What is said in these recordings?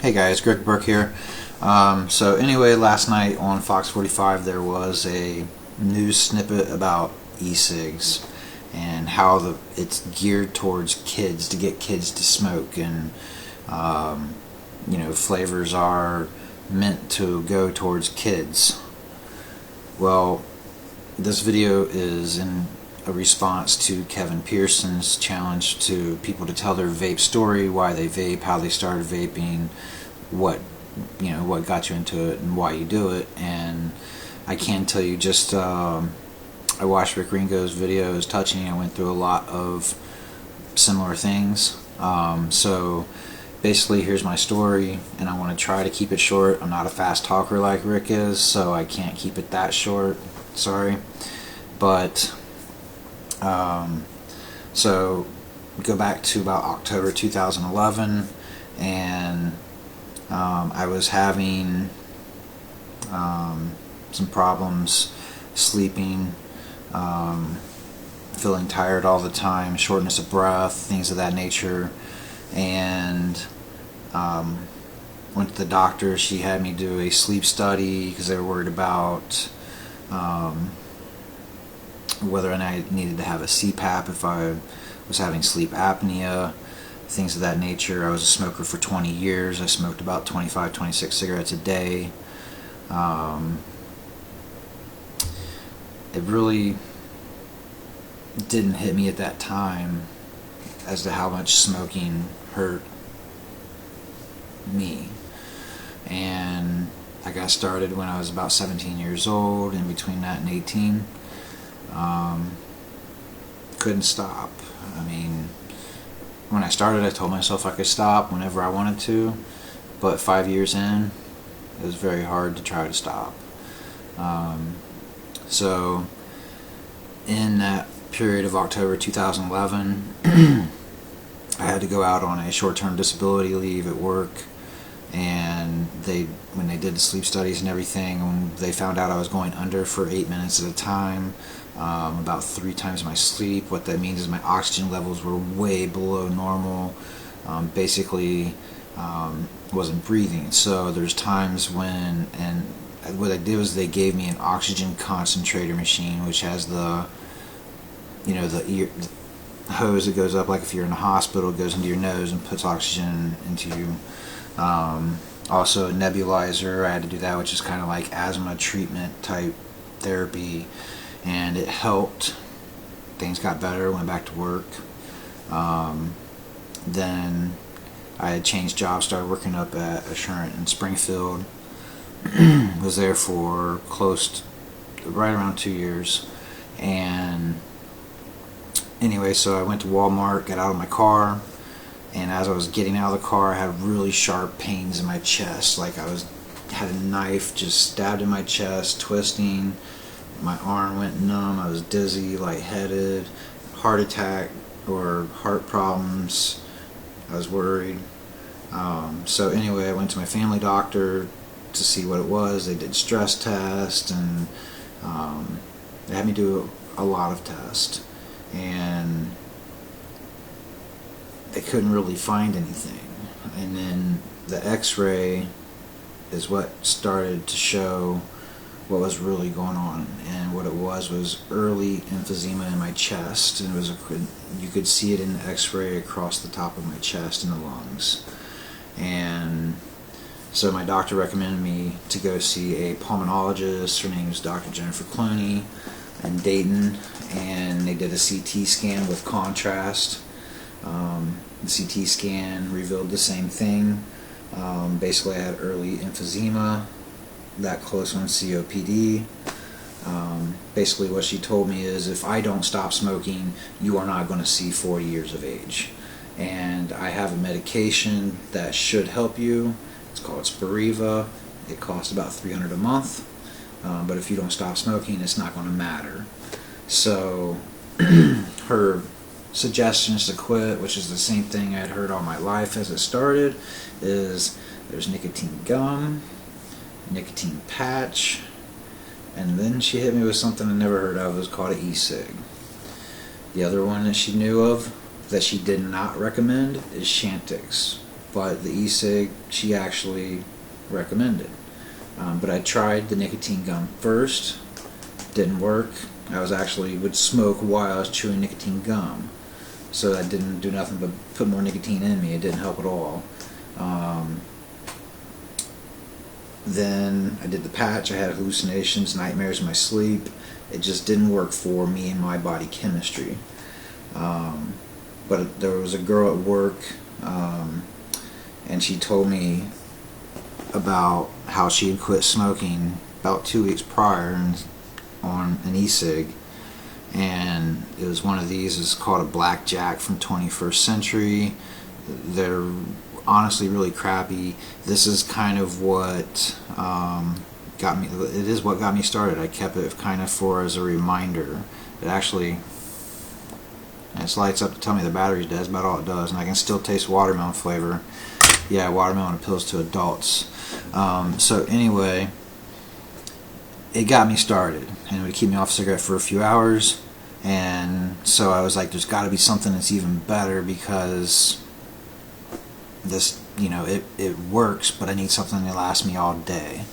Hey guys, Greg Burke here. So anyway, last night on Fox45 there was a news snippet about e-cigs and how it's geared towards kids to get kids to smoke, and flavors are meant to go towards kids. Well, this video is in a response to Kevin Pearson's challenge to people to tell their vape story, why they vape, how they started vaping, what got you into it, and why you do it. And I can tell you, just I watched Rick Ringo's video. It was touching. I went through a lot of similar things. So basically, here's my story, and I want to try to keep it short. I'm not a fast talker like Rick is, so I can't keep it that short. Sorry. But so go back to about October 2011, and I was having some problems sleeping, feeling tired all the time, shortness of breath, things of that nature, and went to the doctor. She had me do a sleep study because they were worried about whether or not I needed to have a CPAP if I was having sleep apnea, things of that nature. I was a smoker for 20 years. I smoked about 25, 26 cigarettes a day. It really didn't hit me at that time as to how much smoking hurt me. And I got started when I was about 17 years old, in between that and 18. Couldn't stop. I mean, when I started, I told myself I could stop whenever I wanted to, but 5 years in, it was very hard to try to stop. So in that period of October 2011, I had to go out on a short-term disability leave at work, and when they did the sleep studies and everything, they found out I was going under for 8 minutes at a time, about 3 times my sleep. What that means is my oxygen levels were way below normal. Basically, wasn't breathing. So there's times when, and what I did was they gave me an oxygen concentrator machine, which has the ear hose that goes up, like if you're in a hospital, it goes into your nose and puts oxygen into you. Also a nebulizer, I had to do that, which is kind of like asthma treatment type therapy, and it helped. Things got better, went back to work. Then I had changed jobs, started working up at Assurant in Springfield. Was there for right around 2 years. And anyway, so I went to Walmart, got out of my car, and as I was getting out of the car, I had really sharp pains in my chest, like had a knife just stabbed in my chest, twisting. My arm went numb. I was dizzy, lightheaded, heart attack or heart problems. I was worried. So anyway, I went to my family doctor to see what it was. They did stress tests, and they had me do a lot of tests, and they couldn't really find anything. And then the x-ray is what started to show what was really going on, and what it was early emphysema in my chest, and you could see it in the x-ray across the top of my chest and the lungs. And so my doctor recommended me to go see a pulmonologist. Her name is Dr. Jennifer Clooney in Dayton, and they did a CT scan with contrast. The CT scan revealed the same thing. Basically, I had early emphysema, that close on COPD. Basically what she told me is, if I don't stop smoking, you are not going to see 40 years of age. And I have a medication that should help you. It's called Spiriva. It costs about $300 a month. But if you don't stop smoking, it's not going to matter. So her suggestions to quit, which is the same thing I'd heard all my life as it started, is there's nicotine gum, nicotine patch, and then she hit me with something I never heard of. It was called an e-cig. The other one that she knew of that she did not recommend is Chantix. but the e-cig she actually recommended. But I tried the nicotine gum first, didn't work. I would smoke while I was chewing nicotine gum, so that didn't do nothing but put more nicotine in me. It didn't help at all. Then I did the patch. I had hallucinations, nightmares in my sleep. It just didn't work for me and my body chemistry. But there was a girl at work, and she told me about how she had quit smoking about 2 weeks prior on an e-cig, and it was one of these. It's called a Blackjack from 21st Century. They're honestly really crappy. This is kind of what got me. It is what got me started. I kept it kind of for as a reminder. It actually, it lights up to tell me the battery's dead. That's about all it does, and I can still taste watermelon flavor. Yeah, watermelon appeals to adults. So anyway, it got me started, and it would keep me off cigarette for a few hours. And so I was like, there's got to be something that's even better, because this, it works, but I need something that lasts me all day.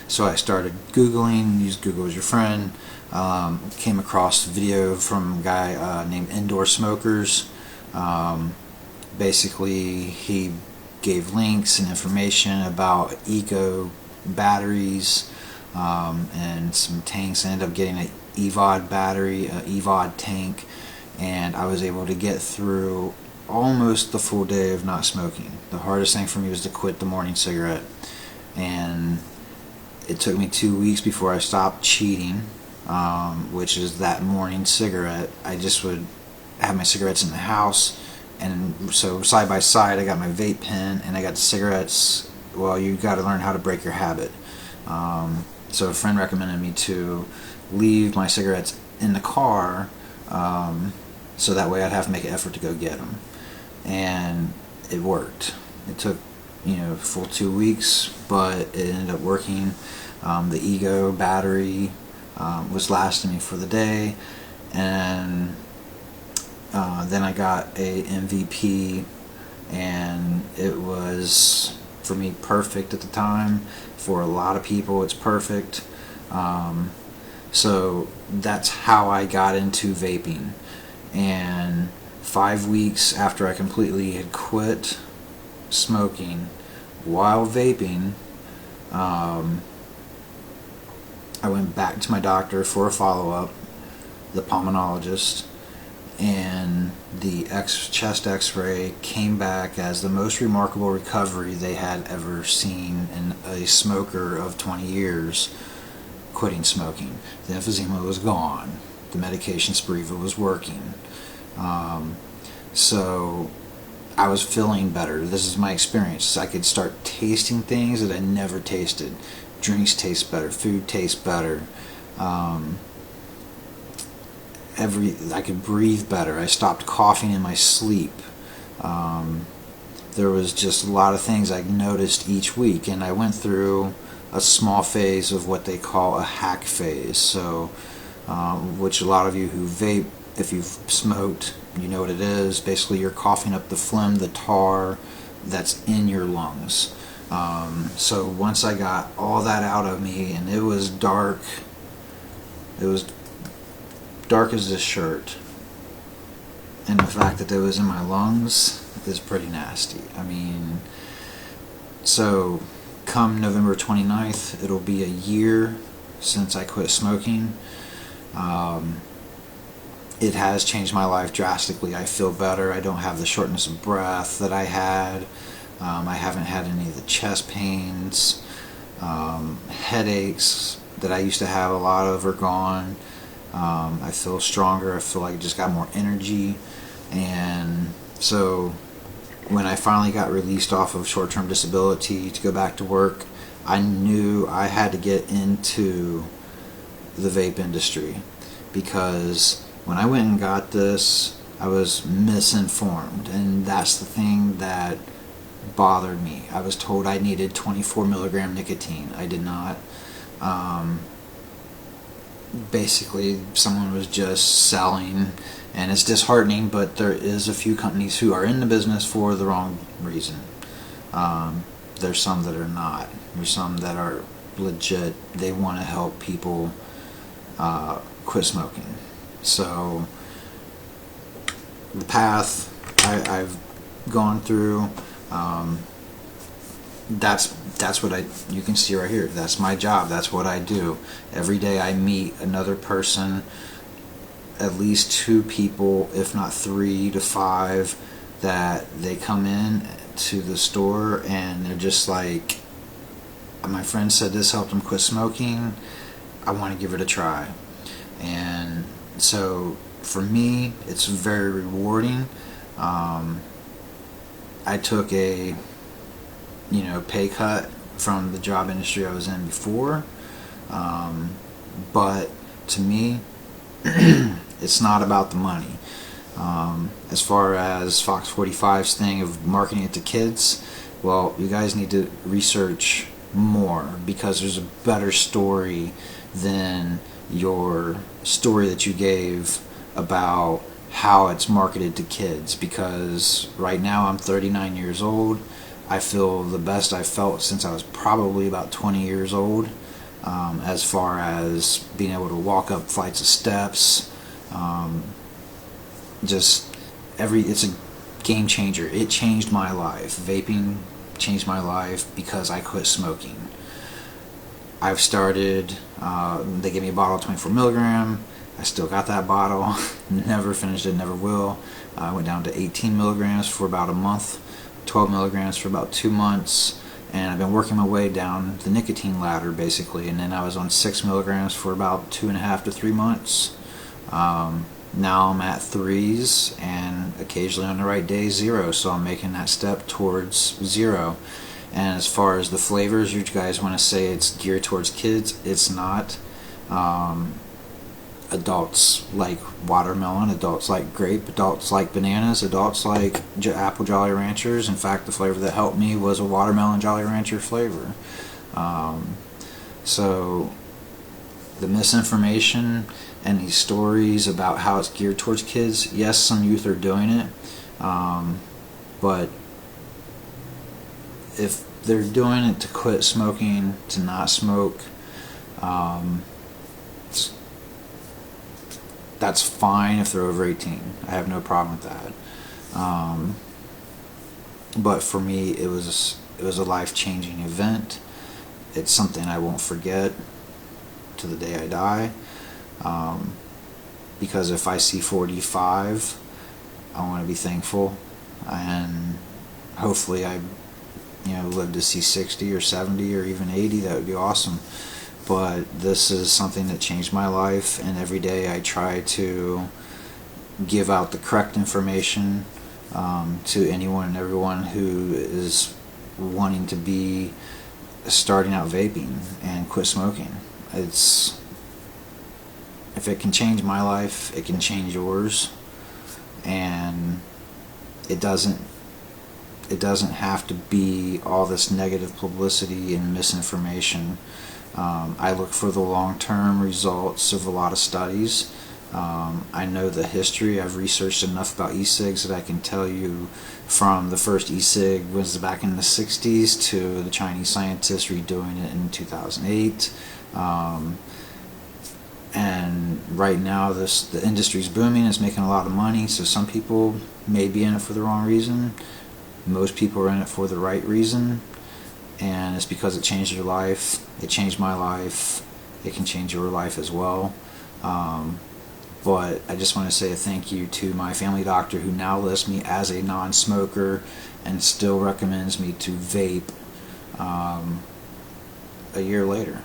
So I started Googling, used Google as your friend, came across a video from a guy named Indoor Smokers. Basically, he gave links and information about eco batteries and some tanks. I ended up getting an EVOD battery, an EVOD tank, and I was able to get through almost the full day of not smoking. The hardest thing for me was to quit the morning cigarette, and it took me 2 weeks before I stopped cheating, which is that morning cigarette. I just would have my cigarettes in the house, and so side by side I got my vape pen and I got the cigarettes. Well, you got to learn how to break your habit. So a friend recommended me to leave my cigarettes in the car, so that way I'd have to make an effort to go get them. And it worked. It took, a full 2 weeks, but it ended up working. The Ego battery was lasting me for the day, and then I got a MVP, and it was, for me, perfect at the time. For a lot of people, it's perfect. So that's how I got into vaping. And 5 weeks after I completely had quit smoking while vaping, I went back to my doctor for a follow-up, the pulmonologist, and the chest x-ray came back as the most remarkable recovery they had ever seen in a smoker of 20 years quitting smoking. The emphysema was gone. The medication Spiriva was working. So I was feeling better. This is my experience. I could start tasting things that I never tasted. Drinks taste better. Food tastes better. I could breathe better. I stopped coughing in my sleep. There was just a lot of things I noticed each week, and I went through a small phase of what they call a hack phase. So, which a lot of you who vape, if you've smoked, you know what it is. Basically, you're coughing up the phlegm, the tar that's in your lungs. So once I got all that out of me, and it was dark as this shirt, and the fact that it was in my lungs is pretty nasty. I mean, so come November 29th, it'll be a year since I quit smoking. It has changed my life drastically. I feel better. I don't have the shortness of breath that I had. I haven't had any of the chest pains. Headaches that I used to have a lot of are gone. I feel stronger. I feel like I just got more energy. And so when I finally got released off of short-term disability to go back to work, I knew I had to get into the vape industry, because when I went and got this, I was misinformed, and that's the thing that bothered me. I was told I needed 24 milligram nicotine. I did not. Basically, someone was just selling, and it's disheartening, but there is a few companies who are in the business for the wrong reason. There's some that are not. There's some that are legit. They want to help people quit smoking. So the path I've gone through, that's what you can see right here. That's my job. That's what I do. Every day I meet another person, at least 2 people, if not 3 to 5, that they come in to the store and they're just like, my friend said this helped him quit smoking, I want to give it a try. And so for me, it's very rewarding. I took a pay cut from the job industry I was in before, but to me it's not about the money. As far as Fox45's thing of marketing it to kids, well, you guys need to research more, because there's a better story than your story that you gave about how it's marketed to kids. Because right now I'm 39 years old. I feel the best I've felt since I was probably about 20 years old, as far as being able to walk up flights of steps. It's a game changer. It changed my life. Vaping changed my life because I quit smoking. I've started, they gave me a bottle of 24 milligram. I still got that bottle. Never finished it, never will. I went down to 18 milligrams for about a month, 12 milligrams for about 2 months, and I've been working my way down the nicotine ladder basically. And then I was on 6 milligrams for about 2.5 to 3 months. Now I'm at 3s, and occasionally on the right day 0, so I'm making that step towards 0. And as far as the flavors, you guys want to say it's geared towards kids, it's not. Adults like watermelon, adults like grape, adults like bananas, adults like apple Jolly Ranchers. In fact, the flavor that helped me was a watermelon Jolly Rancher flavor. So the misinformation and these stories about how it's geared towards kids, yes, some youth are doing it, but if they're doing it to quit smoking, to not smoke, that's fine if they're over 18. I have no problem with that. But for me, it was a life-changing event. It's something I won't forget to the day I die. Because if I see 45, I want to be thankful, and hopefully I live to see 60 or 70 or even 80. That would be awesome. But this is something that changed my life, and every day I try to give out the correct information to anyone and everyone who is wanting to be starting out vaping and quit smoking. If it can change my life, it can change yours, and it doesn't have to be all this negative publicity and misinformation. I look for the long-term results of a lot of studies. I know the history. I've researched enough about e-cigs that I can tell you from the first e-cig was back in the 60s to the Chinese scientists redoing it in 2008. And right now the industry's booming, it's making a lot of money, so some people may be in it for the wrong reason. Most people are in it for the right reason, and it's because it changed your life. It changed my life. It can change your life as well. But I just want to say a thank you to my family doctor, who now lists me as a non-smoker and still recommends me to vape a year later.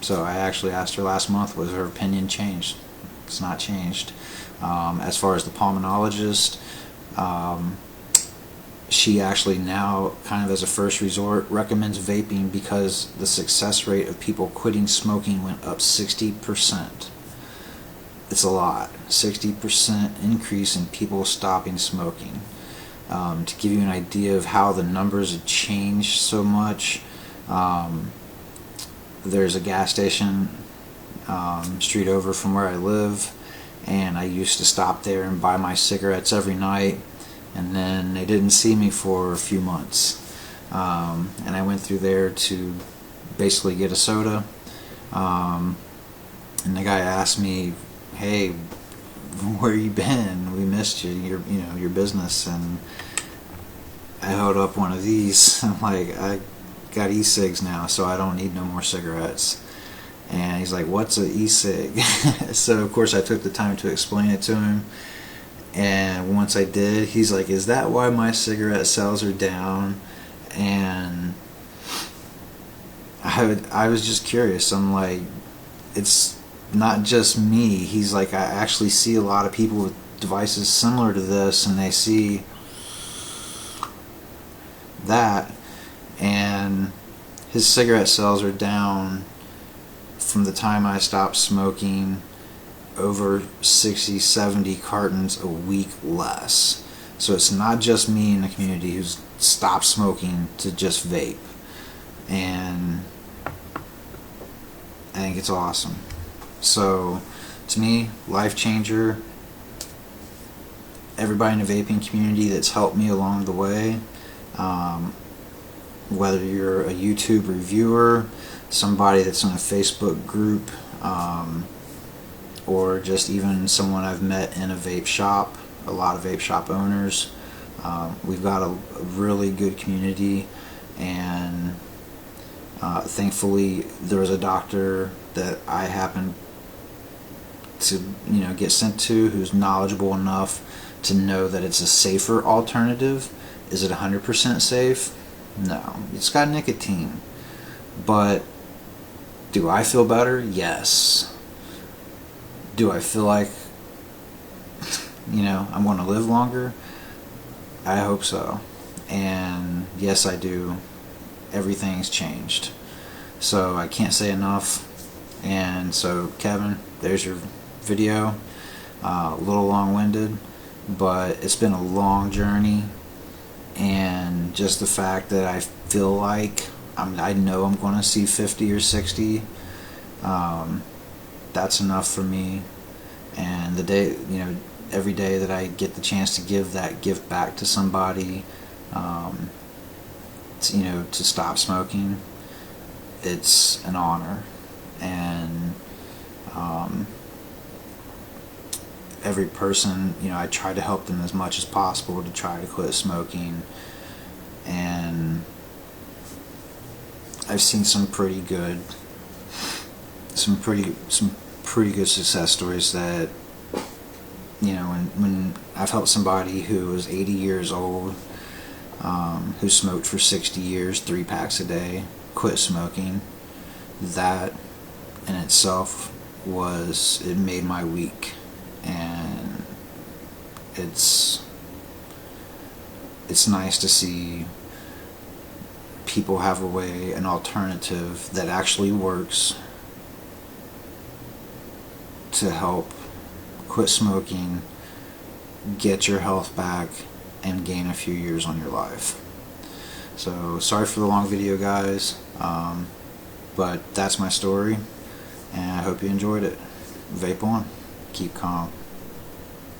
So I actually asked her last month, was her opinion changed? It's not changed. As far as the pulmonologist, she actually now, kind of as a first resort, recommends vaping because the success rate of people quitting smoking went up 60%. It's a lot. 60% increase in people stopping smoking. To give you an idea of how the numbers have changed so much, there's a gas station street over from where I live, and I used to stop there and buy my cigarettes every night, and then they didn't see me for a few months. and I went through there to basically get a soda, and the guy asked me, "Hey, where you been? We missed you. Your business." And I held up one of these. I'm like, "I got e-cigs now, so I don't need no more cigarettes." And he's like, "What's an e-cig?" So of course I took the time to explain it to him. And once I did, he's like, "Is that why my cigarette sales are down?" And I was just curious. I'm like, it's not just me. He's like, I actually see a lot of people with devices similar to this, and they see that, and his cigarette sales are down from the time I stopped smoking over 60, 70 cartons a week less. So it's not just me in the community who's stopped smoking to just vape. And I think it's awesome. So to me, life changer. Everybody in the vaping community that's helped me along the way, whether you're a YouTube reviewer, somebody that's in a Facebook group, or just even someone I've met in a vape shop, a lot of vape shop owners. We've got a really good community, and thankfully there was a doctor that I happened to get sent to who's knowledgeable enough to know that it's a safer alternative. Is it 100% safe? No. It's got nicotine. But do I feel better? Yes. Do I feel like I'm going to live longer? I hope so. And yes, I do. Everything's changed. So I can't say enough. And so Kevin, there's your video. A little long-winded, but it's been a long journey. And just the fact that I feel like I know I'm going to see 50 or 60, that's enough for me. And the day, every day that I get the chance to give that gift back to somebody, to stop smoking, it's an honor. And every person, I try to help them as much as possible to try to quit smoking. And I've seen some pretty good success stories that, when I've helped somebody who was 80 years old, who smoked for 60 years, 3 packs a day, quit smoking, that in itself it made my week. And it's nice to see people have an alternative that actually works to help quit smoking, get your health back, and gain a few years on your life. So sorry for the long video, guys, but that's my story, and I hope you enjoyed it. Vape on, keep calm.